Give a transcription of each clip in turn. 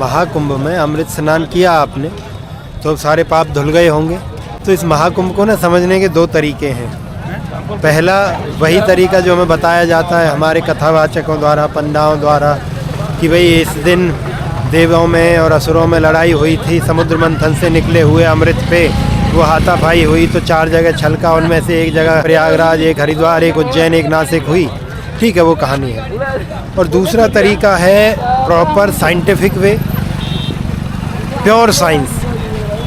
महाकुंभ में अमृत स्नान किया आपने तो सारे पाप धुल गए होंगे। तो इस महाकुंभ को ना समझने के दो तरीके हैं। पहला वही तरीका जो हमें बताया जाता है हमारे कथावाचकों द्वारा, पंडाओं द्वारा, कि भाई इस दिन देवों में और असुरों में लड़ाई हुई थी, समुद्र मंथन से निकले हुए अमृत पे वो हाथापाई हुई तो 4 जगह छलका, उनमें से एक जगह प्रयागराज, एक हरिद्वार, एक उज्जैन, एक नासिक हुई। ठीक है, वो कहानी है। और दूसरा तरीका है proper scientific way, pure science.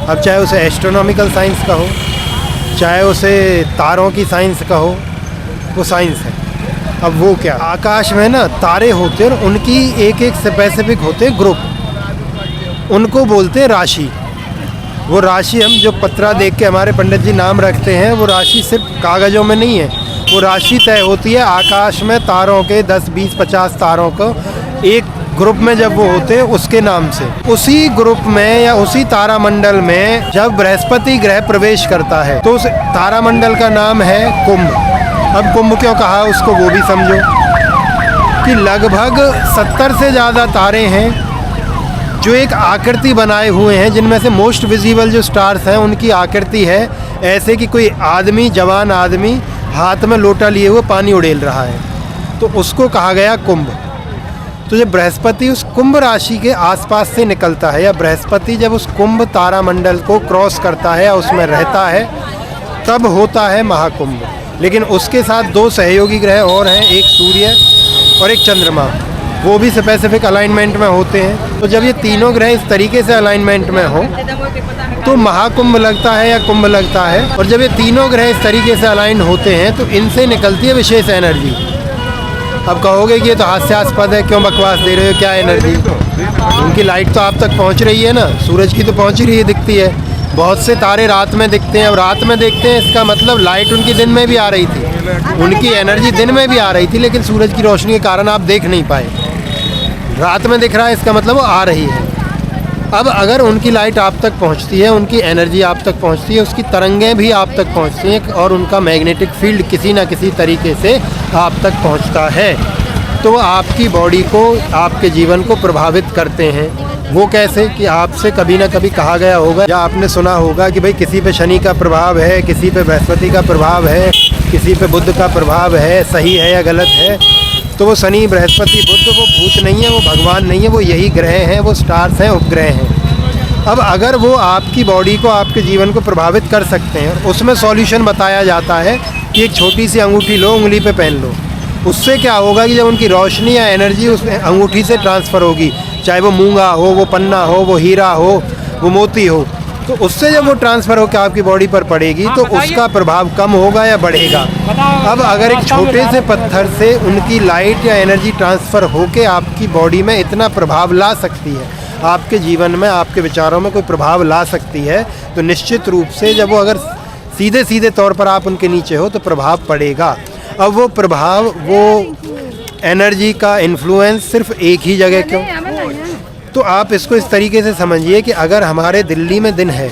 अब चाहे उसे एस्ट्रोनॉमिकल साइंस कहो, चाहे उसे तारों की साइंस कहो, वो साइंस है। अब वो क्या, आकाश में ना तारे होते हैं और उनकी एक एक स्पेसिफिक होते हैं ग्रुप, उनको बोलते हैं राशि। वो राशि हम जो पत्रा देख के हमारे पंडित जी नाम रखते हैं, वो राशि सिर्फ कागज़ों में नहीं है, वो राशि तय होती है आकाश में तारों के 10, 20, 50 तारों को एक ग्रुप में जब वो होते हैं उसके नाम से। उसी ग्रुप में या उसी तारामंडल में जब बृहस्पति ग्रह प्रवेश करता है तो उस तारामंडल का नाम है कुंभ। अब कुंभ क्यों कहा उसको वो भी समझो कि लगभग 70 से ज़्यादा तारे हैं जो एक आकृति बनाए हुए हैं, जिनमें से मोस्ट विजिबल जो स्टार्स हैं उनकी आकृति है ऐसे कि कोई आदमी, जवान आदमी हाथ में लोटा लिए हुए पानी उड़ेल रहा है, तो उसको कहा गया कुंभ। तो जब बृहस्पति उस कुंभ राशि के आसपास से निकलता है या बृहस्पति जब उस कुंभ तारामंडल को क्रॉस करता है या उसमें रहता है, तब होता है महाकुंभ। लेकिन उसके साथ 2 सहयोगी ग्रह और हैं, एक सूर्य और एक चंद्रमा, वो भी स्पेसिफिक अलाइनमेंट में होते हैं। तो जब ये तीनों ग्रह इस तरीके से अलाइनमेंट में हो तो महाकुंभ लगता है या कुंभ लगता है। और जब ये तीनों ग्रह इस तरीके से अलाइन होते हैं तो इनसे निकलती है विशेष एनर्जी। अब कहोगे कि ये तो हास्यास्पद है, क्यों बकवास दे रहे हो, क्या एनर्जी? उनकी लाइट तो आप तक पहुंच रही है ना, सूरज की तो पहुंच ही रही है, दिखती है। बहुत से तारे रात में दिखते हैं, और रात में देखते हैं इसका मतलब लाइट उनकी दिन में भी आ रही थी, उनकी एनर्जी दिन में भी आ रही थी, लेकिन सूरज की रोशनी के कारण आप देख नहीं पाए। रात में दिख रहा है, इसका मतलब वो आ रही है। अब अगर उनकी लाइट आप तक पहुंचती है, उनकी एनर्जी आप तक पहुंचती है, उसकी तरंगें भी आप तक पहुंचती हैं और उनका मैग्नेटिक फील्ड किसी ना किसी तरीके से आप तक पहुंचता है, तो वो आपकी बॉडी को, आपके जीवन को प्रभावित करते हैं। वो कैसे कि आपसे कभी ना कभी कहा गया होगा या आपने सुना होगा कि भाई किसी पे शनि का प्रभाव है, किसी पे बृहस्पति का प्रभाव है, किसी पे बुध का प्रभाव है, सही है या गलत है। तो वो शनि, बृहस्पति, बुध वो भूत नहीं है, वो भगवान नहीं है, वो यही ग्रह हैं, वो स्टार्स हैं, उपग्रह हैं। अब अगर वो आपकी बॉडी को, आपके जीवन को प्रभावित कर सकते हैं, उसमें सॉल्यूशन बताया जाता है कि एक छोटी सी अंगूठी लो, उंगली पे पहन लो। उससे क्या होगा कि जब उनकी रोशनी या एनर्जी उस अंगूठी से ट्रांसफ़र होगी, चाहे वो मूंगा हो, वो पन्ना हो, वो हीरा हो, वो मोती हो, तो उससे जब वो ट्रांसफ़र होकर आपकी बॉडी पर पड़ेगी तो उसका प्रभाव कम होगा या बढ़ेगा। अब अगर एक छोटे से पत्थर से उनकी लाइट या एनर्जी ट्रांसफ़र होकर आपकी बॉडी में इतना प्रभाव ला सकती है, आपके जीवन में, आपके विचारों में कोई प्रभाव ला सकती है, तो निश्चित रूप से जब वो अगर सीधे सीधे तौर पर आप उनके नीचे हो तो प्रभाव पड़ेगा। अब वो प्रभाव, वो एनर्जी का इन्फ्लुएंस सिर्फ एक ही जगह क्यों? तो आप इसको इस तरीके से समझिए कि अगर हमारे दिल्ली में दिन है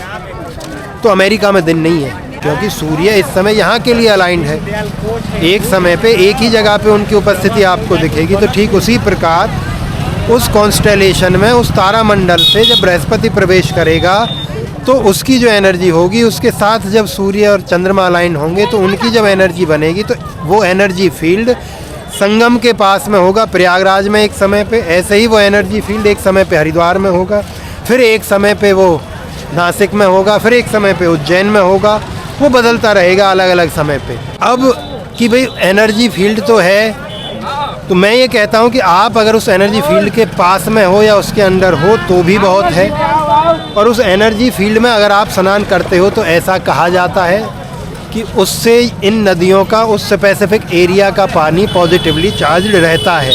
तो अमेरिका में दिन नहीं है, क्योंकि सूर्य इस समय यहाँ के लिए अलाइंड है। एक समय पे एक ही जगह पे उनकी उपस्थिति आपको दिखेगी। तो ठीक उसी प्रकार उस कॉन्स्टेलेशन में, उस तारामंडल से जब बृहस्पति प्रवेश करेगा तो उसकी जो एनर्जी होगी, उसके साथ जब सूर्य और चंद्रमा अलाइन होंगे तो उनकी जब एनर्जी बनेगी तो वो एनर्जी फील्ड संगम के पास में होगा, प्रयागराज में एक समय पे। ऐसे ही वो एनर्जी फील्ड एक समय पे हरिद्वार में होगा, फिर एक समय पे वो नासिक में होगा, फिर एक समय पे उज्जैन में होगा। वो बदलता रहेगा अलग अलग समय पे। अब कि भाई एनर्जी फील्ड तो है, तो मैं ये कहता हूँ कि आप अगर उस एनर्जी फील्ड के पास में हो या उसके अंदर हो तो भी बहुत है। और उस एनर्जी फील्ड में अगर आप स्नान करते हो तो ऐसा कहा जाता है कि उससे इन नदियों का, उस स्पेसिफिक एरिया का पानी पॉजिटिवली चार्ज्ड रहता है।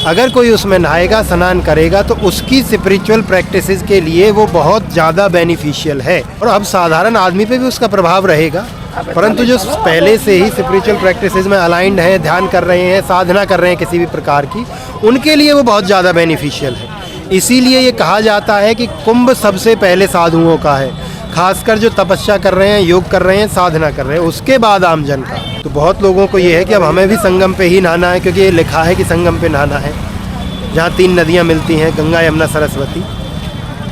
अगर कोई उसमें नहाएगा, स्नान करेगा तो उसकी स्पिरिचुअल प्रैक्टिसेस के लिए वो बहुत ज़्यादा बेनिफिशियल है। और अब साधारण आदमी पे भी उसका प्रभाव रहेगा, परंतु जो पहले से ही स्पिरिचुअल प्रैक्टिसेस में अलाइंड है, ध्यान कर रहे हैं, साधना कर रहे हैं किसी भी प्रकार की, उनके लिए वो बहुत ज़्यादा बेनिफिशियल है। इसीलिए ये कहा जाता है कि कुंभ सबसे पहले साधुओं का है, खासकर जो तपस्या कर रहे हैं, योग कर रहे हैं, साधना कर रहे हैं, उसके बाद आमजन का। तो बहुत लोगों को ये है कि अब हमें भी संगम पे ही नहाना है, क्योंकि ये लिखा है कि संगम पे नहाना है। जहाँ 3 नदियाँ मिलती हैं, गंगा, यमुना, सरस्वती।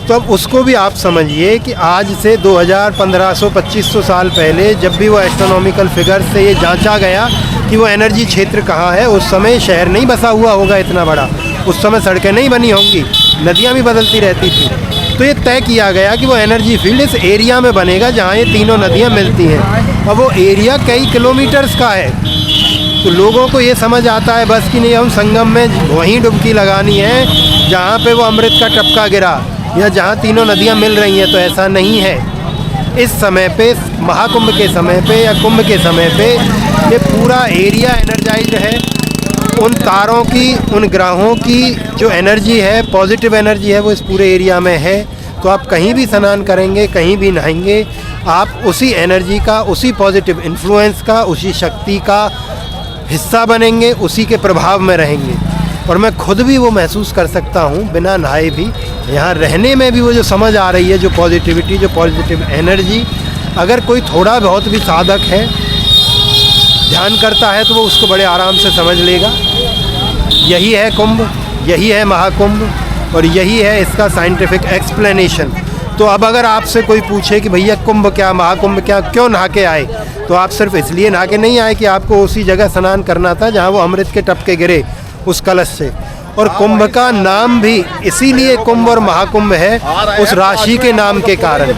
तो अब उसको भी आप समझिए कि आज से 2500 साल पहले जब भी वो एस्ट्रोनॉमिकल फिगर से ये जांचा गया कि वो एनर्जी क्षेत्र कहाँ है, उस समय शहर नहीं बसा हुआ होगा इतना बड़ा, उस समय सड़कें नहीं बनी होंगी, नदियाँ भी बदलती रहती थी। तो ये तय किया गया कि वो एनर्जी फील्ड इस एरिया में बनेगा जहाँ ये तीनों नदियाँ मिलती हैं, और वो एरिया कई किलोमीटर्स का है। तो लोगों को ये समझ आता है बस कि नहीं, हम संगम में वहीं डुबकी लगानी है जहाँ पे वो अमृत का टपका गिरा या जहाँ तीनों नदियाँ मिल रही हैं। तो ऐसा नहीं है। इस समय पे, महाकुंभ के समय पे या कुंभ के समय पे, ये पूरा एरिया एनर्जाइज्ड है। उन तारों की, उन ग्रहों की जो एनर्जी है, पॉजिटिव एनर्जी है, वो इस पूरे एरिया में है। तो आप कहीं भी स्नान करेंगे, कहीं भी नहाएंगे, आप उसी एनर्जी का, उसी पॉजिटिव इन्फ्लुएंस का, उसी शक्ति का हिस्सा बनेंगे, उसी के प्रभाव में रहेंगे। और मैं खुद भी वो महसूस कर सकता हूँ बिना नहाए भी, यहाँ रहने में भी वो जो समझ आ रही है, जो पॉजिटिविटी, जो पॉजिटिव एनर्जी। अगर कोई थोड़ा बहुत भी साधक है, ध्यान करता है, तो वो उसको बड़े आराम से समझ लेगा। यही है कुंभ, यही है महाकुंभ, और यही है इसका साइंटिफिक एक्सप्लेनेशन। तो अब अगर आपसे कोई पूछे कि भैया कुंभ क्या, महाकुंभ क्या, क्यों नहा के आए, तो आप सिर्फ इसलिए नहा के नहीं आए कि आपको उसी जगह स्नान करना था जहाँ वो अमृत के टपके गिरे उस कलश से। और कुंभ का नाम भी इसीलिए कुंभ और महाकुंभ है, उस राशि के नाम के कारण।